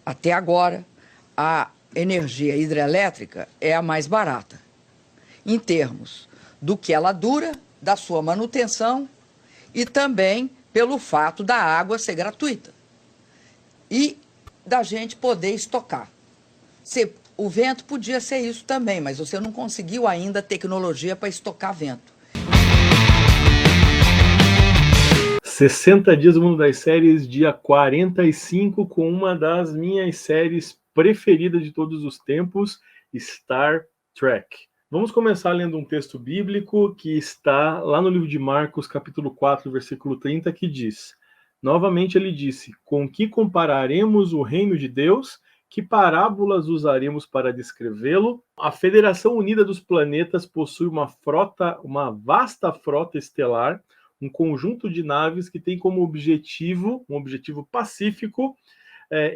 Até agora, a energia hidrelétrica é a mais barata, em termos do que ela dura, da sua manutenção e também pelo fato da água ser gratuita e da gente poder estocar. O vento podia ser isso também, mas você não conseguiu ainda tecnologia para estocar vento. 60 dias do Mundo das Séries, dia 45, com uma das minhas séries preferidas de todos os tempos, Star Trek. Vamos começar lendo um texto bíblico que está lá no livro de Marcos, capítulo 4, versículo 30, que diz: novamente ele disse, com que compararemos o reino de Deus? Que parábolas usaremos para descrevê-lo? A Federação Unida dos Planetas possui uma vasta frota estelar, um conjunto de naves que tem como objetivo, um objetivo pacífico,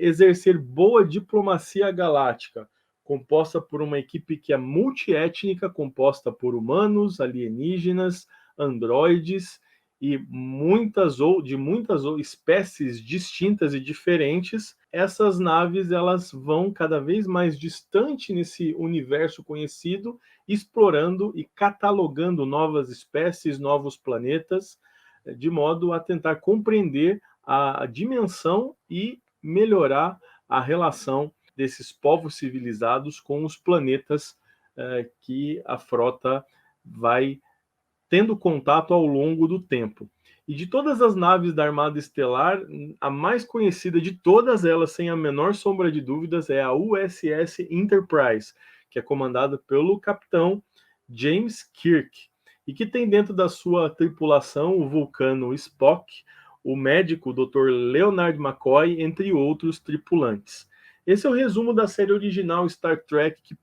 exercer boa diplomacia galáctica, composta por uma equipe que é multiétnica, composta por humanos, alienígenas, androides e de muitas espécies distintas e diferentes. Essas naves elas vão cada vez mais distante nesse universo conhecido, explorando e catalogando novas espécies, novos planetas, de modo a tentar compreender a dimensão e melhorar a relação desses povos civilizados com os planetas que a frota vai tendo contato ao longo do tempo. E de todas as naves da Armada Estelar, a mais conhecida de todas elas, sem a menor sombra de dúvidas, é a USS Enterprise, que é comandada pelo capitão James Kirk, e que tem dentro da sua tripulação o vulcano Spock, o médico Dr. Leonard McCoy, entre outros tripulantes. Esse é o resumo da série original Star Trek, que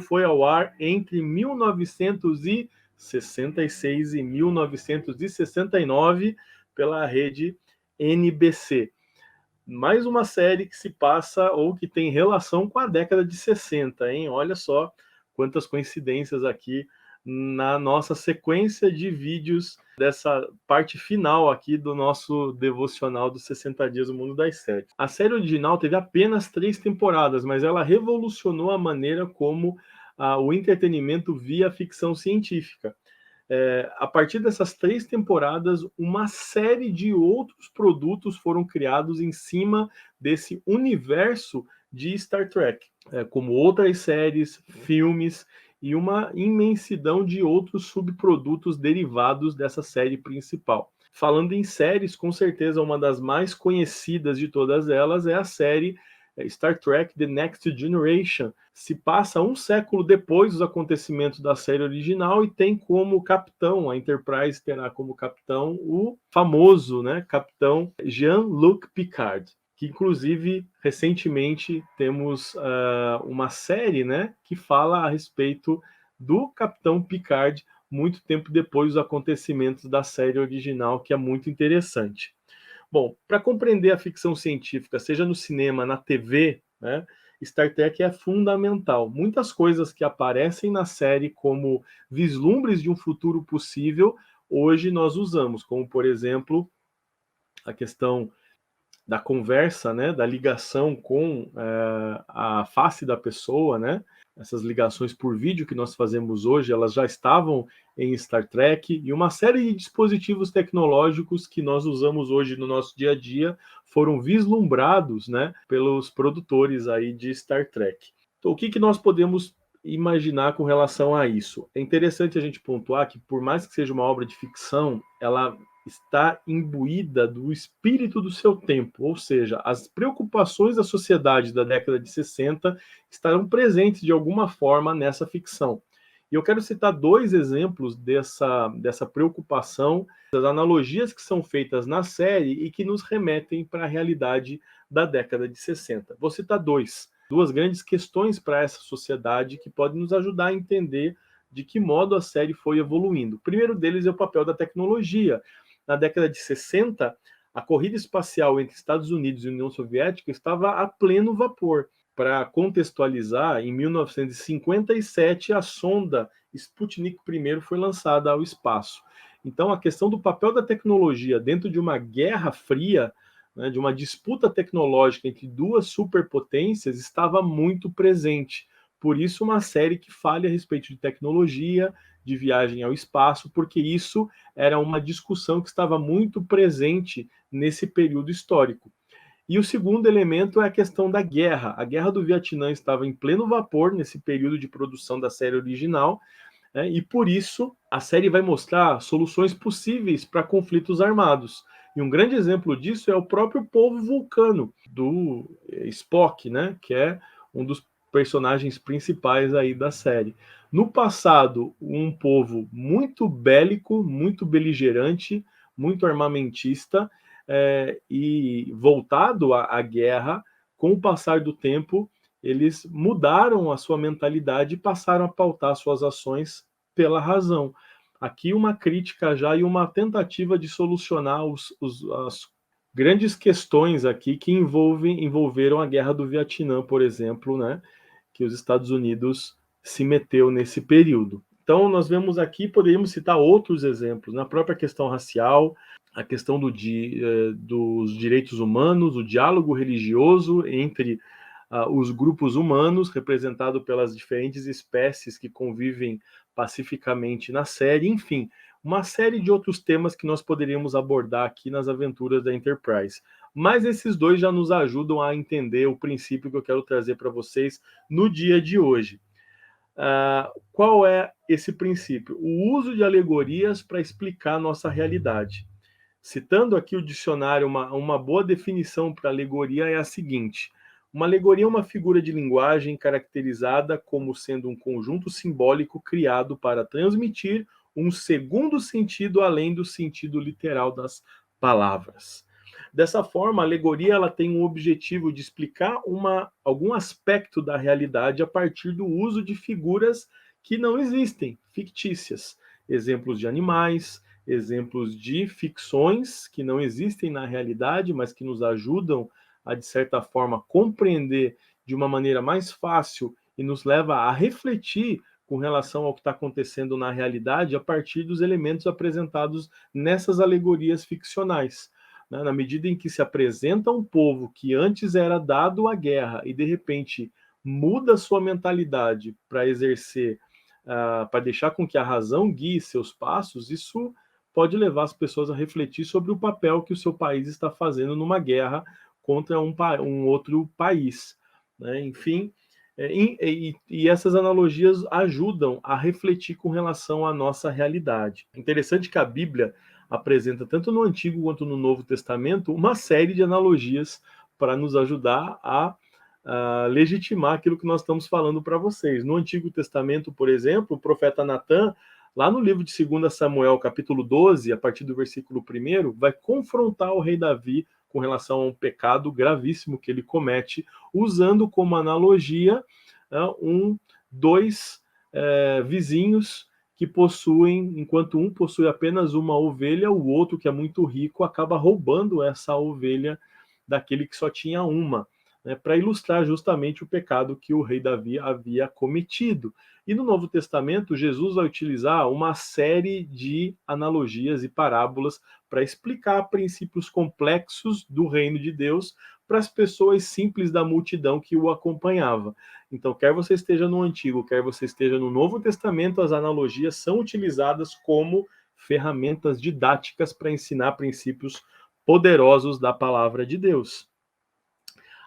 foi ao ar entre 1966 e 1969 pela rede NBC. Mais uma série que se passa ou que tem relação com a década de 60, hein? Olha só quantas coincidências aqui na nossa sequência de vídeos dessa parte final aqui do nosso devocional dos 60 dias do Mundo das Séries. A série original teve apenas 3 temporadas, mas ela revolucionou a maneira como o entretenimento via ficção científica. A partir dessas 3 temporadas, uma série de outros produtos foram criados em cima desse universo de Star Trek, como outras séries, filmes e uma imensidão de outros subprodutos derivados dessa série principal. Falando em séries, com certeza uma das mais conhecidas de todas elas é a série Star Trek The Next Generation. Se passa um século depois dos acontecimentos da série original e tem como capitão, a Enterprise terá como capitão o famoso, capitão Jean-Luc Picard, que inclusive recentemente temos uma série, que fala a respeito do capitão Picard muito tempo depois dos acontecimentos da série original, que é muito interessante. Bom, para compreender a ficção científica, seja no cinema, na TV, Star Trek é fundamental. Muitas coisas que aparecem na série como vislumbres de um futuro possível, hoje nós usamos, como por exemplo a questão da conversa, da ligação com a face da pessoa, essas ligações por vídeo que nós fazemos hoje, elas já estavam em Star Trek, e uma série de dispositivos tecnológicos que nós usamos hoje no nosso dia a dia foram vislumbrados, pelos produtores aí de Star Trek. Então, o que nós podemos imaginar com relação a isso? É interessante a gente pontuar que, por mais que seja uma obra de ficção, ela está imbuída do espírito do seu tempo, ou seja, as preocupações da sociedade da década de 60 estarão presentes de alguma forma nessa ficção. E eu quero citar 2 exemplos dessa preocupação, das analogias que são feitas na série e que nos remetem para a realidade da década de 60. Vou citar 2 grandes questões para essa sociedade que podem nos ajudar a entender de que modo a série foi evoluindo. O primeiro deles é o papel da tecnologia. Na década de 60, a corrida espacial entre Estados Unidos e União Soviética estava a pleno vapor. Para contextualizar, em 1957, a sonda Sputnik I foi lançada ao espaço. Então, a questão do papel da tecnologia dentro de uma guerra fria né, de uma disputa tecnológica entre duas superpotências estava muito presente. Por isso, uma série que fale a respeito de tecnologia, de viagem ao espaço, porque isso era uma discussão que estava muito presente nesse período histórico. E o segundo elemento é a questão da guerra. A Guerra do Vietnã estava em pleno vapor nesse período de produção da série original, né, e por isso a série vai mostrar soluções possíveis para conflitos armados. E um grande exemplo disso é o próprio povo vulcano, do Spock, né, que é um dos personagens principais aí da série. No passado, um povo muito bélico, muito beligerante, muito armamentista, e voltado à guerra. Com o passar do tempo, eles mudaram a sua mentalidade e passaram a pautar suas ações pela razão. Aqui uma crítica já e uma tentativa de solucionar as grandes questões aqui que envolveram a Guerra do Vietnã, por exemplo, né, que os Estados Unidos se meteu nesse período. Então, nós vemos aqui, poderíamos citar outros exemplos, na própria questão racial, a questão dos direitos humanos, o diálogo religioso entre os grupos humanos, representado pelas diferentes espécies que convivem pacificamente na série, enfim, uma série de outros temas que nós poderíamos abordar aqui nas aventuras da Enterprise. Mas esses dois já nos ajudam a entender o princípio que eu quero trazer para vocês no dia de hoje. Qual é esse princípio? O uso de alegorias para explicar nossa realidade. Citando aqui o dicionário, uma boa definição para alegoria é a seguinte: uma alegoria é uma figura de linguagem caracterizada como sendo um conjunto simbólico criado para transmitir um segundo sentido além do sentido literal das palavras. Dessa forma, a alegoria ela tem um objetivo de explicar algum aspecto da realidade a partir do uso de figuras que não existem, fictícias. Exemplos de animais, exemplos de ficções que não existem na realidade, mas que nos ajudam a, de certa forma, compreender de uma maneira mais fácil e nos leva a refletir com relação ao que está acontecendo na realidade a partir dos elementos apresentados nessas alegorias ficcionais. Na medida em que se apresenta um povo que antes era dado à guerra e, de repente, muda sua mentalidade para exercer, para deixar com que a razão guie seus passos, isso pode levar as pessoas a refletir sobre o papel que o seu país está fazendo numa guerra contra um outro país, né? Enfim, e essas analogias ajudam a refletir com relação à nossa realidade. Interessante que a Bíblia apresenta, tanto no Antigo quanto no Novo Testamento, uma série de analogias para nos ajudar a legitimar aquilo que nós estamos falando para vocês. No Antigo Testamento, por exemplo, o profeta Natã, lá no livro de 2 Samuel, capítulo 12, a partir do versículo 1, vai confrontar o rei Davi com relação a um pecado gravíssimo que ele comete, usando como analogia dois vizinhos que possuem, enquanto um possui apenas uma ovelha, o outro, que é muito rico, acaba roubando essa ovelha daquele que só tinha uma, né, para ilustrar justamente o pecado que o rei Davi havia cometido. E no Novo Testamento, Jesus vai utilizar uma série de analogias e parábolas para explicar princípios complexos do reino de Deus para as pessoas simples da multidão que o acompanhava. Então, quer você esteja no Antigo, quer você esteja no Novo Testamento, as analogias são utilizadas como ferramentas didáticas para ensinar princípios poderosos da palavra de Deus.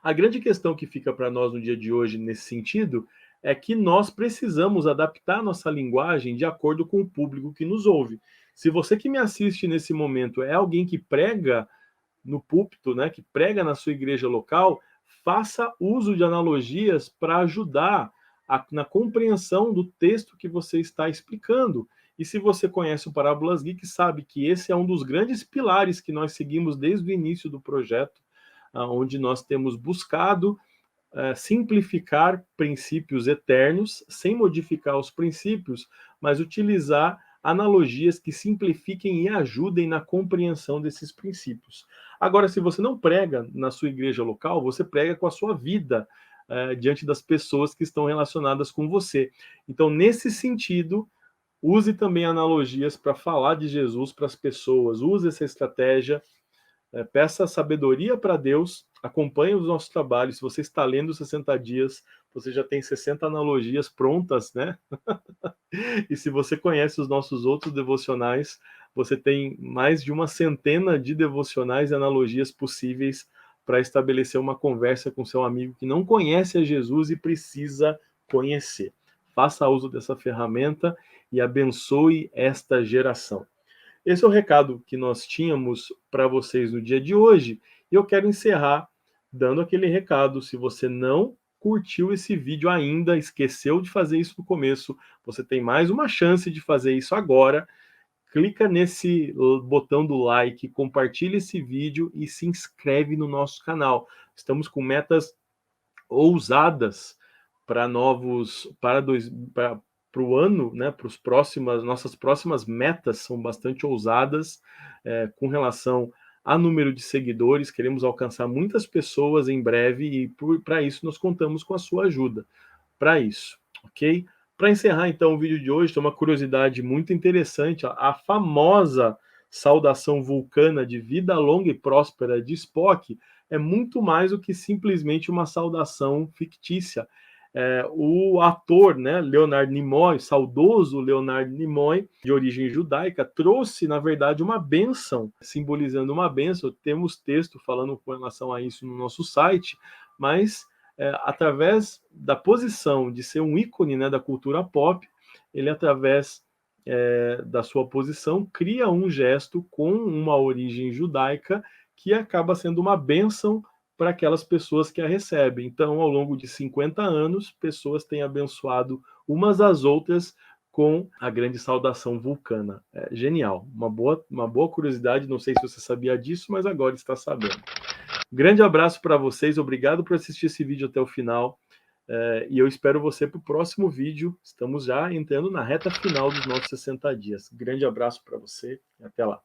A grande questão que fica para nós no dia de hoje nesse sentido é que nós precisamos adaptar nossa linguagem de acordo com o público que nos ouve. Se você que me assiste nesse momento é alguém que prega no púlpito, né, que prega na sua igreja local, faça uso de analogias para ajudar na compreensão do texto que você está explicando. E se você conhece o Parábolas Geek, sabe que esse é um dos grandes pilares que nós seguimos desde o início do projeto, onde nós temos buscado simplificar princípios eternos, sem modificar os princípios, mas utilizar analogias que simplifiquem e ajudem na compreensão desses princípios. Agora, se você não prega na sua igreja local, você prega com a sua vida diante das pessoas que estão relacionadas com você. Então, nesse sentido, use também analogias para falar de Jesus para as pessoas, use essa estratégia Peça sabedoria para Deus, acompanhe os nossos trabalhos. Se você está lendo 60 dias, você já tem 60 analogias prontas, né? E se você conhece os nossos outros devocionais, você tem mais de uma centena de devocionais e analogias possíveis para estabelecer uma conversa com seu amigo que não conhece a Jesus e precisa conhecer. Faça uso dessa ferramenta e abençoe esta geração. Esse é o recado que nós tínhamos para vocês no dia de hoje. E eu quero encerrar dando aquele recado. Se você não curtiu esse vídeo ainda, esqueceu de fazer isso no começo, você tem mais uma chance de fazer isso agora. Clica nesse botão do like, compartilha esse vídeo e se inscreve no nosso canal. Estamos com metas ousadas para o ano, né? Para os nossas próximas metas são bastante ousadas com relação a número de seguidores. Queremos alcançar muitas pessoas em breve e para isso nós contamos com a sua ajuda. Para isso, ok? Para encerrar então o vídeo de hoje, tem uma curiosidade muito interessante. A famosa saudação vulcana de vida longa e próspera de Spock é muito mais do que simplesmente uma saudação fictícia. O ator, né, Leonard Nimoy, saudoso Leonard Nimoy, de origem judaica, trouxe, na verdade, uma bênção, simbolizando uma bênção. Temos texto falando com relação a isso no nosso site, mas através da posição de ser um ícone, né, da cultura pop, ele, através da sua posição, cria um gesto com uma origem judaica que acaba sendo uma bênção para aquelas pessoas que a recebem. Então, ao longo de 50 anos, pessoas têm abençoado umas às outras com a grande saudação vulcana. Genial, uma boa curiosidade, não sei se você sabia disso, mas agora está sabendo. Grande abraço para vocês, obrigado por assistir esse vídeo até o final, e eu espero você para o próximo vídeo. Estamos já entrando na reta final dos nossos 60 dias. Grande abraço para você e até lá.